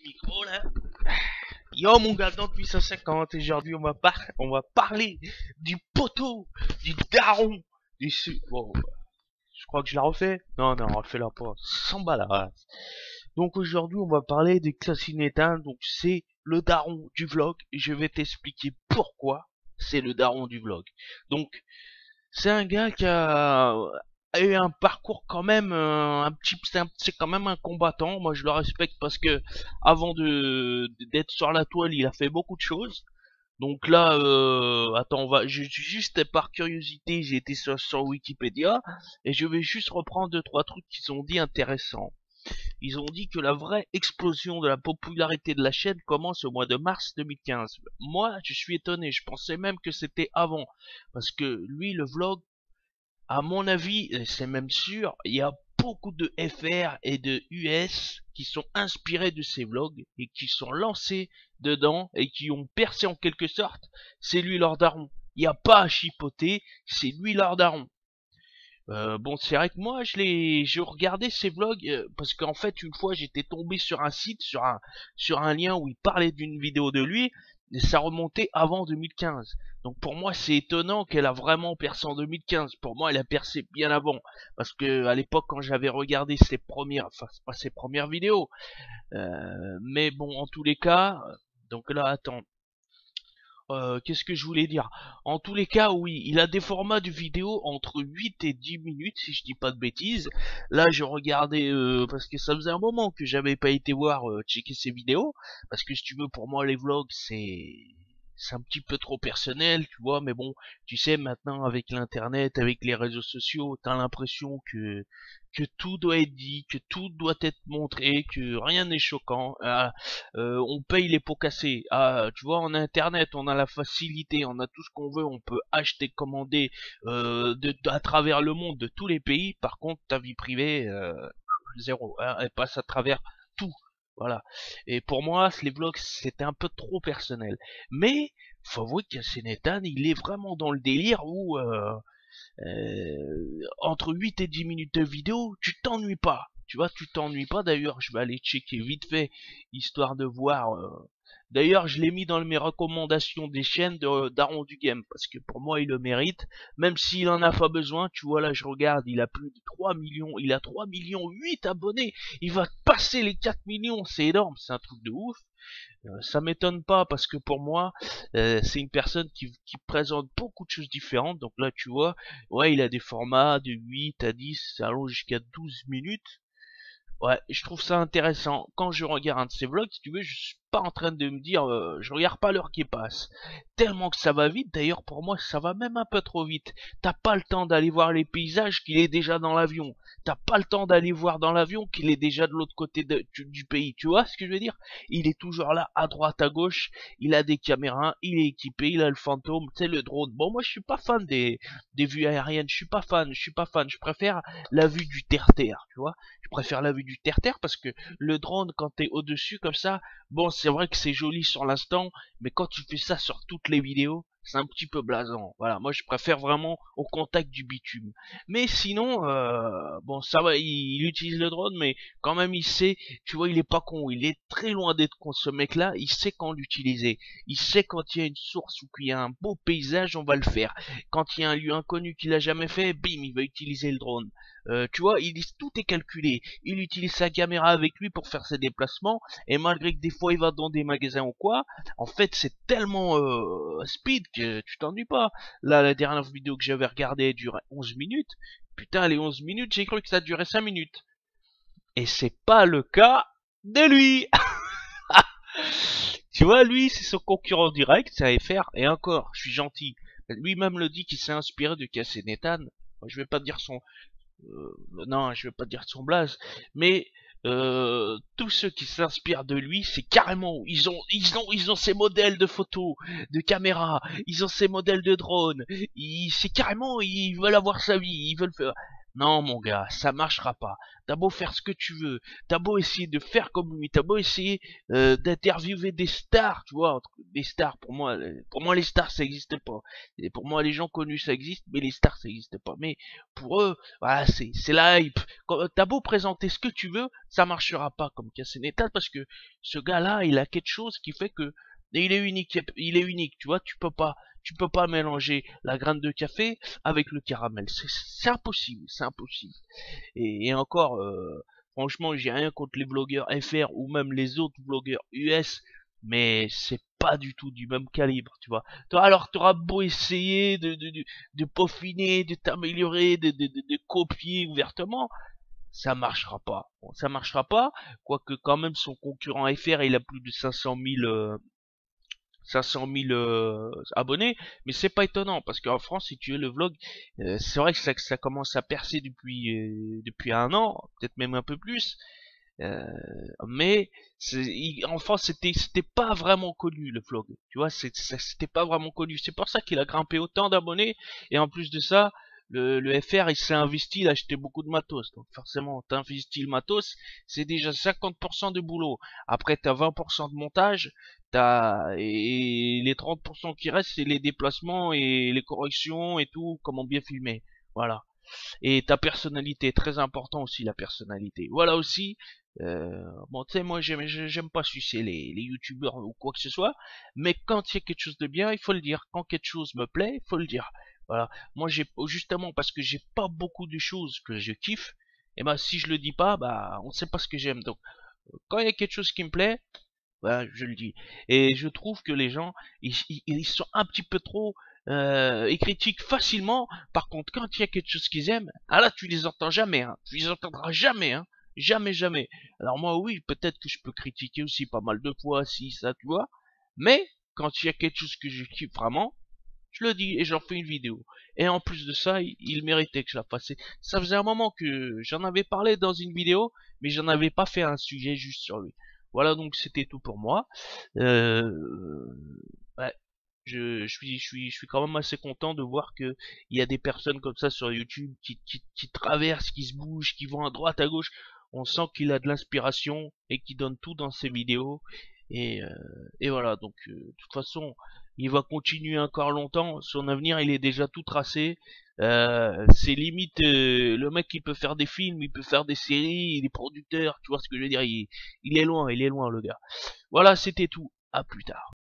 micro là. Yo mon gars, dans 850, aujourd'hui on va parler du poteau, du daron, Bon, je crois que je la refais. Non, non, refais-la pas. Sans balade. Donc aujourd'hui on va parler de Classinetan, donc c'est le daron du vlog, et je vais t'expliquer pourquoi c'est le daron du vlog. Donc, c'est un gars qui a eu un parcours quand même c'est quand même un combattant. Moi je le respecte parce que avant de d'être sur la toile il a fait beaucoup de choses. Donc là attends, juste par curiosité j'ai été sur Wikipédia et je vais juste reprendre deux trois trucs qu'ils ont dit intéressants. Ils ont dit que la vraie explosion de la popularité de la chaîne commence au mois de mars 2015. Moi je suis étonné, je pensais même que c'était avant, parce que lui le vlog, à mon avis, c'est même sûr, il y a beaucoup de FR et de US qui sont inspirés de ces vlogs et qui sont lancés dedans et qui ont percé en quelque sorte. C'est lui leur daron. Il n'y a pas à chipoter, c'est lui leur daron. Bon, c'est vrai que moi, je regardais ces vlogs parce qu'en fait, une fois, j'étais tombé sur un site, sur un lien où il parlait d'une vidéo de lui, et ça remontait avant 2015. Donc pour moi, c'est étonnant qu'elle a vraiment percé en 2015. Pour moi, elle a percé bien avant, parce que à l'époque, quand j'avais regardé ses premières, enfin, c'est pas ses premières vidéos, mais bon, en tous les cas, donc là, attends. Qu'est-ce que je voulais dire? En tous les cas, oui, il a des formats de vidéo entre 8 et 10 minutes, si je dis pas de bêtises. Là, je regardais, parce que ça faisait un moment que j'avais pas été voir, checker ses vidéos. Parce que si tu veux, pour moi, les vlogs, c'est un petit peu trop personnel, tu vois, mais bon, tu sais, maintenant, avec l'internet, avec les réseaux sociaux, t'as l'impression que tout doit être dit, que tout doit être montré, que rien n'est choquant. On paye les pots cassés. Ah, tu vois, en internet, on a la facilité, on a tout ce qu'on veut, on peut acheter, commander à travers le monde, de tous les pays. Par contre, ta vie privée, zéro. Hein, elle passe à travers tout. Voilà. Et pour moi, les vlogs, c'était un peu trop personnel. Mais, faut avouer que Senetan, il est vraiment dans le délire où entre 8 et 10 minutes de vidéo, tu t'ennuies pas. Tu vois, tu t'ennuies pas. D'ailleurs, je vais aller checker vite fait, histoire de voir. D'ailleurs, je l'ai mis dans mes recommandations des chaînes de Daron du Game, parce que pour moi, il le mérite. Même s'il en a pas besoin, tu vois, là, je regarde, il a plus de 3 millions, il a 3 millions 8 abonnés. Il va passer les 4 millions, c'est énorme, c'est un truc de ouf. Ça m'étonne pas parce que pour moi, c'est une personne qui présente beaucoup de choses différentes. Donc là, tu vois, ouais, il a des formats de 8 à 10, ça allons jusqu'à 12 minutes. Ouais, je trouve ça intéressant. Quand je regarde un de ces vlogs, si tu veux, je suis pas en train de me dire, je regarde pas l'heure qui passe. Tellement que ça va vite, d'ailleurs pour moi ça va même un peu trop vite. T'as pas le temps d'aller voir les paysages qu'il est déjà dans l'avion. T'as pas le temps d'aller voir dans l'avion qu'il est déjà de l'autre côté du pays. Tu vois ce que je veux dire? Il est toujours là, à droite, à gauche. Il a des caméras, il est équipé, il a le fantôme, tu sais, le drone. Bon, moi je suis pas fan des vues aériennes, je suis pas fan, je suis pas fan. Je préfère la vue du terre-terre, tu vois? Je préfère la vue du terre-terre parce que le drone, quand t'es au-dessus comme ça, bon, c'est vrai que c'est joli sur l'instant, mais quand tu fais ça sur toutes les vidéos, c'est un petit peu blasant. Voilà, moi je préfère vraiment au contact du bitume. Mais sinon, bon, ça va, il utilise le drone, mais quand même il sait, tu vois, il est pas con, il est très loin d'être con ce mec-là, il sait quand l'utiliser. Il sait quand il y a une source ou qu'il y a un beau paysage, on va le faire. Quand il y a un lieu inconnu qu'il a jamais fait, bim, il va utiliser le drone. Tu vois, tout est calculé. Il utilise sa caméra avec lui pour faire ses déplacements, et malgré que des fois il va dans des magasins ou quoi, en fait c'est tellement speed que tu t'ennuies pas. Là, la dernière vidéo que j'avais regardée elle durait 11 minutes. Putain, les 11 minutes, j'ai cru que ça durait 5 minutes. Et c'est pas le cas de lui. Tu vois, lui, c'est son concurrent direct, c'est AFR, et encore, je suis gentil. Lui-même le dit qu'il s'est inspiré de Casey Nathan. Je vais pas dire non, je vais pas dire son blaze, mais tous ceux qui s'inspirent de lui, c'est carrément, ils ont ces modèles de photos, de caméras, ils ont ces modèles de drones, c'est carrément, ils veulent avoir sa vie, ils veulent faire. Non, mon gars, ça marchera pas. T'as beau faire ce que tu veux, t'as beau essayer de faire comme lui, t'as beau essayer d'interviewer des stars, tu vois, des stars. Pour moi, les stars ça n'existe pas. Et pour moi, les gens connus ça existe, mais les stars ça n'existe pas. Mais pour eux, voilà, c'est la hype. T'as beau présenter ce que tu veux, ça marchera pas comme Casse-Nétal parce que ce gars-là, il a quelque chose qui fait que il est unique. Il est unique, tu vois. Tu peux pas mélanger la graine de café avec le caramel. C'est impossible, c'est impossible. Et encore, franchement, j'ai rien contre les vlogueurs FR ou même les autres vlogueurs US, mais c'est pas du tout du même calibre, tu vois. Toi, alors, t'auras beau essayer de peaufiner, de t'améliorer, de copier ouvertement, ça marchera pas. Bon, ça marchera pas, quoique quand même son concurrent FR, il a plus de 500 000 abonnés, mais c'est pas étonnant parce qu'en France, si tu veux le vlog, c'est vrai que ça commence à percer depuis un an, peut-être même un peu plus, euh, mais en France c'était pas vraiment connu le vlog, tu vois, c'était pas vraiment connu. C'est pour ça qu'il a grimpé autant d'abonnés et en plus de ça, le FR il s'est investi, il a acheté beaucoup de matos. Donc forcément, t'investis le matos, c'est déjà 50% de boulot. Après t'as 20% de montage, et les 30% qui restent c'est les déplacements et les corrections et tout, comment bien filmer. Voilà. Et ta personnalité, très important aussi la personnalité. Voilà aussi, bon tu sais moi j'aime pas sucer les youtubeurs ou quoi que ce soit, mais quand il y a quelque chose de bien, il faut le dire. Quand quelque chose me plaît, il faut le dire. Voilà. Moi j'ai justement parce que j'ai pas beaucoup de choses que je kiffe, et ben si je le dis pas, bah on sait pas ce que j'aime. Donc quand il y a quelque chose qui me plaît, voilà, je le dis. Et je trouve que les gens, ils sont un petit peu trop... ils critiquent facilement. Par contre, quand il y a quelque chose qu'ils aiment, ah là, tu les entends jamais. Hein. Tu les entendras jamais. Hein. Jamais, jamais. Alors moi, oui, peut-être que je peux critiquer aussi pas mal de fois, si, ça, tu vois. Mais, quand il y a quelque chose que je kiffe vraiment, je le dis et j'en fais une vidéo. Et en plus de ça, il méritait que je la fasse. Ça faisait un moment que j'en avais parlé dans une vidéo, mais j'en avais pas fait un sujet juste sur lui. Voilà, donc c'était tout pour moi. Euh, ouais, je suis quand même assez content de voir que il y a des personnes comme ça sur YouTube qui traversent, qui se bougent, qui vont à droite, à gauche. On sent qu'il a de l'inspiration et qu'il donne tout dans ses vidéos. Et, euh, et voilà, donc de toute façon, il va continuer encore longtemps. Son avenir, il est déjà tout tracé. C'est limite, le mec, il peut faire des films, il peut faire des séries, il est producteur, tu vois ce que je veux dire. Il est loin, le gars. Voilà, c'était tout. À plus tard.